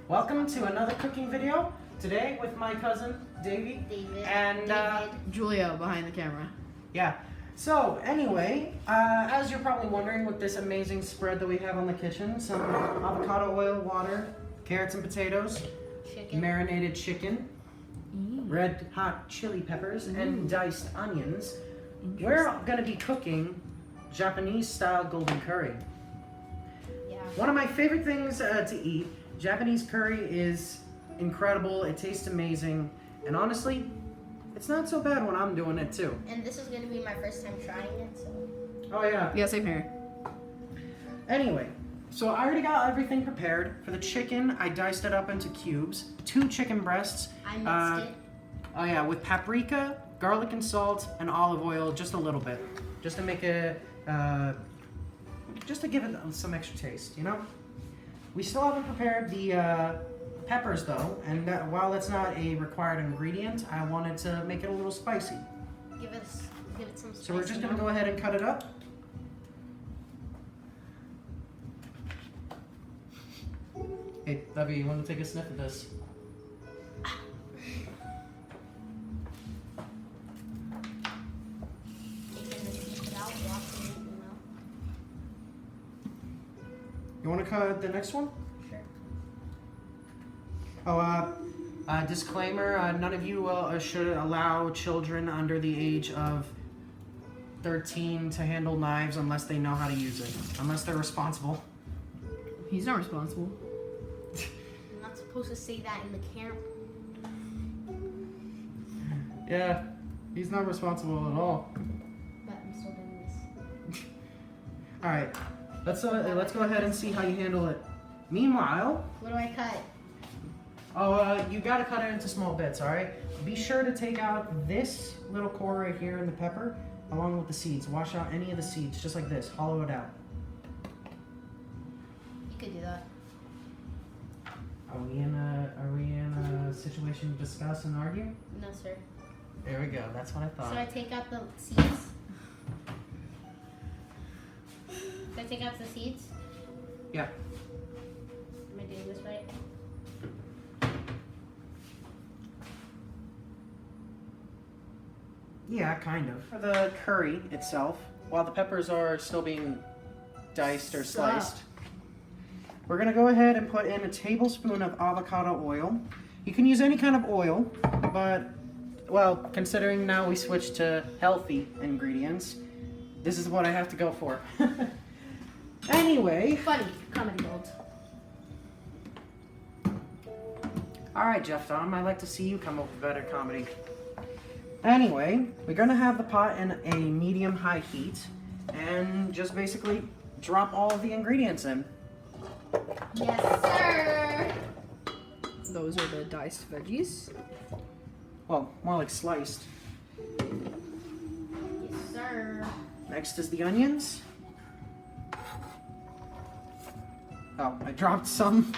Welcome to another cooking video. Today with my cousin Davey and Julia behind the camera. Yeah. So anyway, as you're probably wondering, with this amazing spread that we have on the kitchen, some avocado oil, water, carrots and potatoes, marinated chicken, red hot chili peppers, and diced onions. We're gonna be cooking Japanese style golden curry. Yeah. One of my favorite things to eat. Japanese curry is incredible. It tastes amazing, and honestly, it's not so bad when I'm doing it too. And this is gonna be my first time trying it, so. Oh yeah. Yeah, same here. Anyway, so I already got everything prepared. For the chicken, I diced it up into cubes. 2 chicken breasts. I mixed it. Oh yeah, with paprika, garlic and salt, and olive oil, just a little bit, just to make it, just to give it some extra taste, you know. We still haven't prepared the peppers though, and while that's not a required ingredient, I wanted to make it a little spicy. Give it some spice. So we're just gonna go ahead and cut it up. Hey, Debbie, you want to take a sniff of this? You want to cut the next one? Sure. Oh, disclaimer, none of you should allow children under the age of 13 to handle knives unless they know how to use it. Unless they're responsible. He's not responsible. I'm not supposed to say that in the camera. Yeah, he's not responsible at all. But I'm still doing this. Alright, let's go ahead and see how you handle it. Meanwhile, What do I cut? you gotta cut it into small bits, alright? Be sure to take out this little core right here in the pepper, along with the seeds. Wash out any of the seeds, just like this. Hollow it out. You could do that. Are we in a situation to discuss and argue? No, sir. There we go. That's what I thought. So I take out the seeds. So I take out the seeds. Yeah. Am I doing this right? Yeah, kind of. For the curry itself, while the peppers are still being diced or sliced, we're gonna go ahead and put in a tablespoon of avocado oil. You can use any kind of oil, but, well, considering now we switched to healthy ingredients, this is what I have to go for. Anyway. Funny. Comedy gold. Alright, Jeff Dom, I'd like to see you come up with better comedy. Anyway, we're gonna have the pot in a medium-high heat and just basically drop all of the ingredients in. Yes, sir. Those are the diced veggies. Well, more like sliced. Yes, sir. Next is the onions. Oh, I dropped some.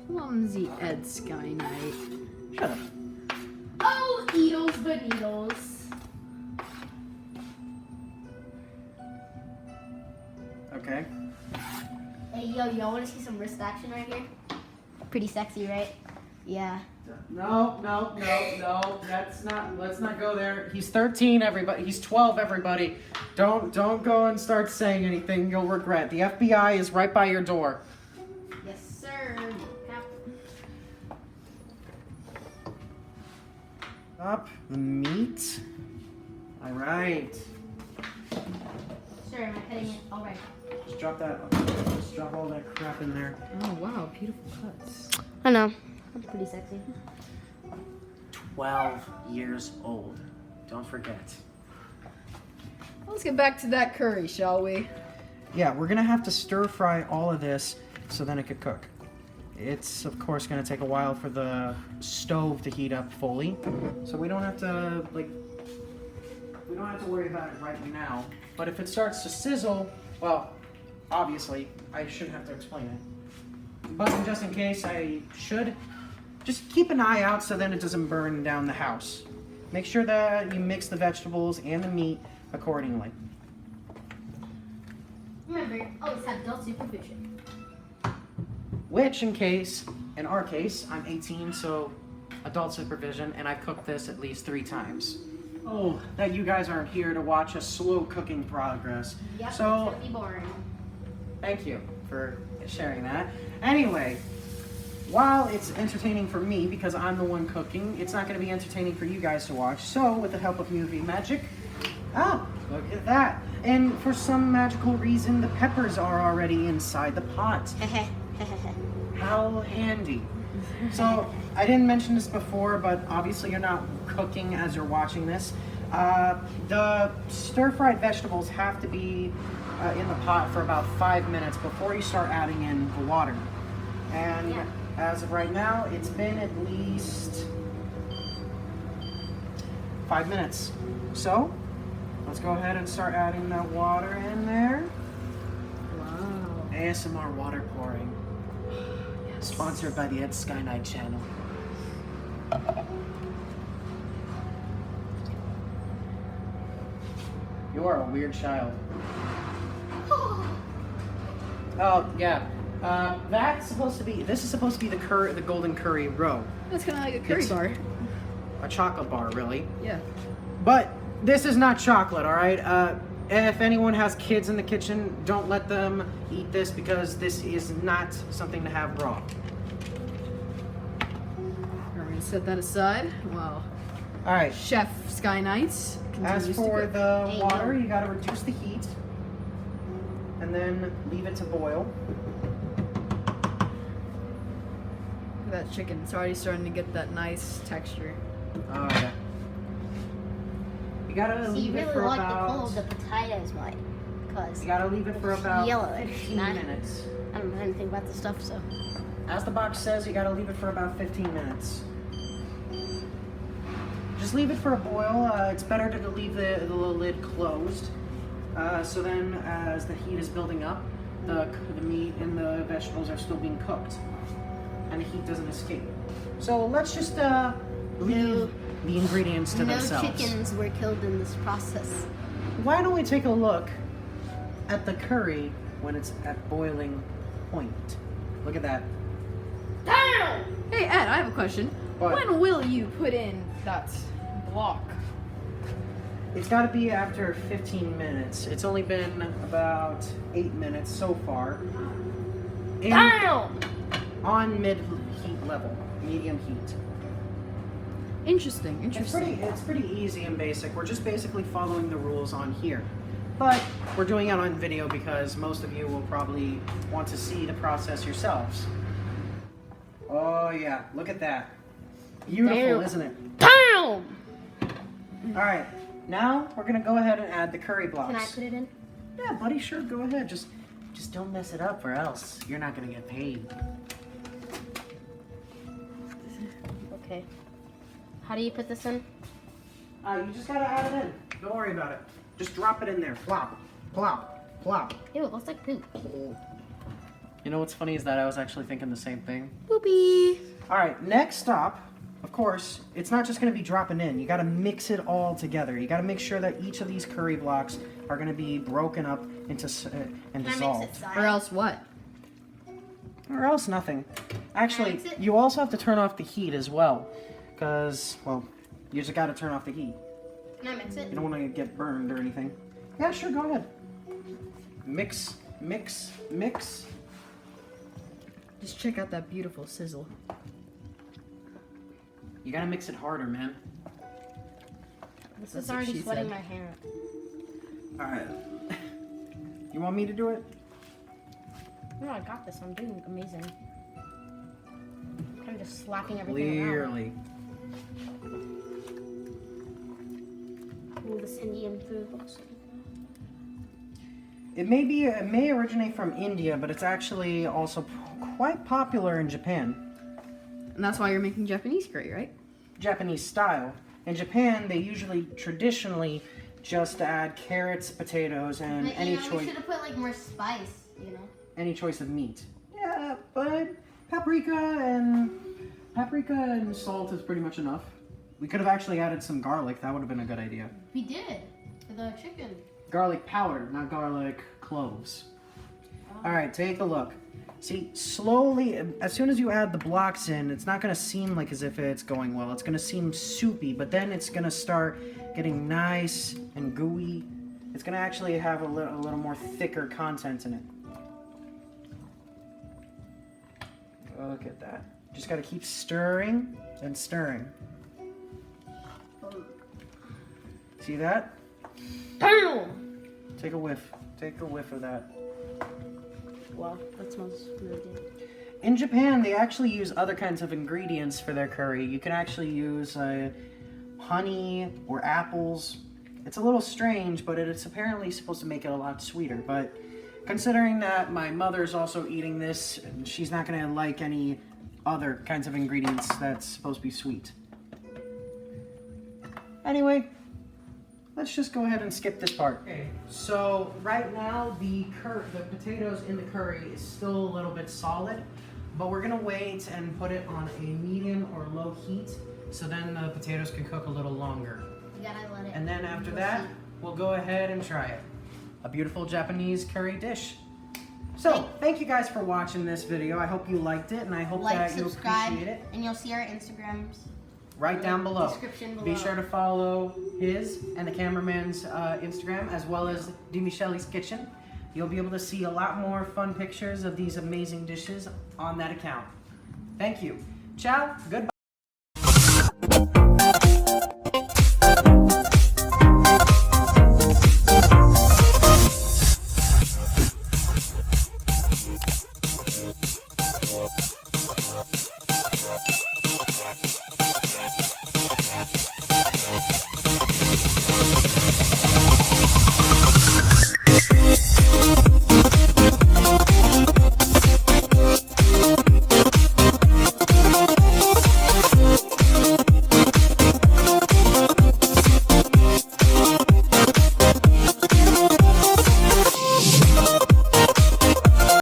Clumsy Ed Sky Knight. Shut up. Oh, needles, but needles. Okay. Hey, yo, want to see some wrist action right here? Pretty sexy, right? Yeah. No. Let's not go there. He's 13, everybody. He's 12, everybody. Don't go and start saying anything you'll regret. The FBI is right by your door. Yes, sir. Up the meat. All right. Sir, am I cutting it? All right. Just drop that. Just drop all that crap in there. Oh wow, beautiful cuts. I know. That's pretty sexy. 12 years old. Don't forget. Let's get back to that curry, shall we? Yeah, we're gonna have to stir fry all of this so then it could cook. It's of course gonna take a while for the stove to heat up fully, so we don't have to worry about it right now. But if it starts to sizzle, well, obviously I shouldn't have to explain it. But just in case I should, just keep an eye out so then it doesn't burn down the house. Make sure that you mix the vegetables and the meat accordingly. Remember, always have adult supervision. which in our case, I'm 18, so adult supervision, and I've cooked this at least 3 times. Oh, that you guys aren't here to watch a slow cooking progress. Yep, So, it's gonna be boring. thank you for sharing that. Anyway, while it's entertaining for me because I'm the one cooking, it's not going to be entertaining for you guys to watch. So, with the help of movie magic, look at that. And for some magical reason, the peppers are already inside the pot. How handy. So, I didn't mention this before, but obviously you're not cooking as you're watching this. The stir-fried vegetables have to be in the pot for about 5 minutes before you start adding in the water. And as of right now, it's been at least 5 minutes. So, let's go ahead and start adding that water in there. Wow. ASMR water pouring. Sponsored by the Ed Sky Night channel. You are a weird child. Oh yeah, this is supposed to be the golden curry roe. That's kind of like a curry It's- bar. A chocolate bar, really. Yeah. But this is not chocolate, all right? If anyone has kids in the kitchen, don't let them eat this because this is not something to have raw. We're gonna set that aside. Wow. All right. Chef Sky Knights As continues to for cook. the Hey, water, no. you gotta reduce the heat and then leave it to boil. Look at that chicken. It's already starting to get that nice texture. Oh yeah. You gotta So you leave it really for like the about. color of the potatoes, right? Because You gotta leave it for about yellowish, 15 not- minutes. I don't know anything about this stuff, so. As the box says, you gotta leave it for about 15 minutes. Just leave it for a boil. It's better to leave the lid closed. So then, as the heat is building up, the meat and the vegetables are still being cooked, and the heat doesn't escape. So let's just leave the ingredients to No themselves. chickens were killed in this process. Why don't we take a look at the curry when it's at boiling point? Look at that. Damn! Hey Ed, I have a question. What? When will you put in that block? It's got to be after 15 minutes. It's only been about 8 minutes so far. Damn! On mid-heat level, medium heat. Interesting. It's Interesting. pretty easy and basic. We're just basically following the rules on here. But we're doing it on video because most of you will probably want to see the process yourselves. Oh yeah, look at that. Beautiful, Damn. isn't it? Damn! Alright, now we're gonna go ahead and add the curry blocks. Can I put it in? Yeah, buddy, sure, go ahead. Just don't mess it up or else you're not gonna get paid. Okay. How do you put this in? You just gotta add it in. Don't worry about it. Just drop it in there. Plop, plop, plop. Ew, it looks like poop. You know what's funny is that I was actually thinking the same thing. Poopy. All right, next stop, of course, it's not just gonna be dropping in. You gotta mix it all together. You gotta make sure that each of these curry blocks are gonna be broken up into and Can I dissolved. mix it side? Or else what? Or else nothing. Actually, mix it? you also have to turn off the heat as well. Because, well, you just gotta turn off the heat. Can I mix it? You don't want to get burned or anything. Yeah, sure, go ahead. Mix, mix, mix. Just check out that beautiful sizzle. You gotta mix it harder, man. This That's is what already she sweating said. my hair. Alright. You want me to do it? No, I got this. I'm doing amazing. I'm just slapping everything around. Clearly. Ooh, this Indian food looks like. It may originate from India, but it's actually also quite popular in Japan. And that's why you're making Japanese curry, right? Japanese style. In Japan, they usually traditionally just add carrots, potatoes, and But, any you know, we choice should have put like more spice, you know? any choice of meat. Yeah, but paprika and salt is pretty much enough. We could have actually added some garlic. That would have been a good idea. We did for the chicken. Garlic powder, not garlic cloves. All right, take a look. See, slowly, as soon as you add the blocks in, it's not gonna seem like as if it's going well. It's gonna seem soupy, but then it's gonna start getting nice and gooey. It's gonna actually have a little more thicker content in it. Look at that. Just gotta keep stirring and stirring. See that? Damn! Take a whiff. Take a whiff of that. Wow, that smells really good. In Japan, they actually use other kinds of ingredients for their curry. You can actually use honey or apples. It's a little strange, but it's apparently supposed to make it a lot sweeter. But considering that my mother's also eating this, she's not going to like any other kinds of ingredients that's supposed to be sweet. Anyway, let's just go ahead and skip this part. Okay, so right now the potatoes in the curry is still a little bit solid, but we're gonna wait and put it on a medium or low heat, so then the potatoes can cook a little longer. You gotta let it. And then after that, we'll go ahead and try it. A beautiful Japanese curry dish. So, thank you guys for watching this video. I hope you liked it, and I hope that you subscribe, appreciate it. and you'll see our Instagrams. Right down below. Description below. Be sure to follow his and the cameraman's Instagram, as well as DiMichele's Kitchen. You'll be able to see a lot more fun pictures of these amazing dishes on that account. Thank you. Ciao. Goodbye.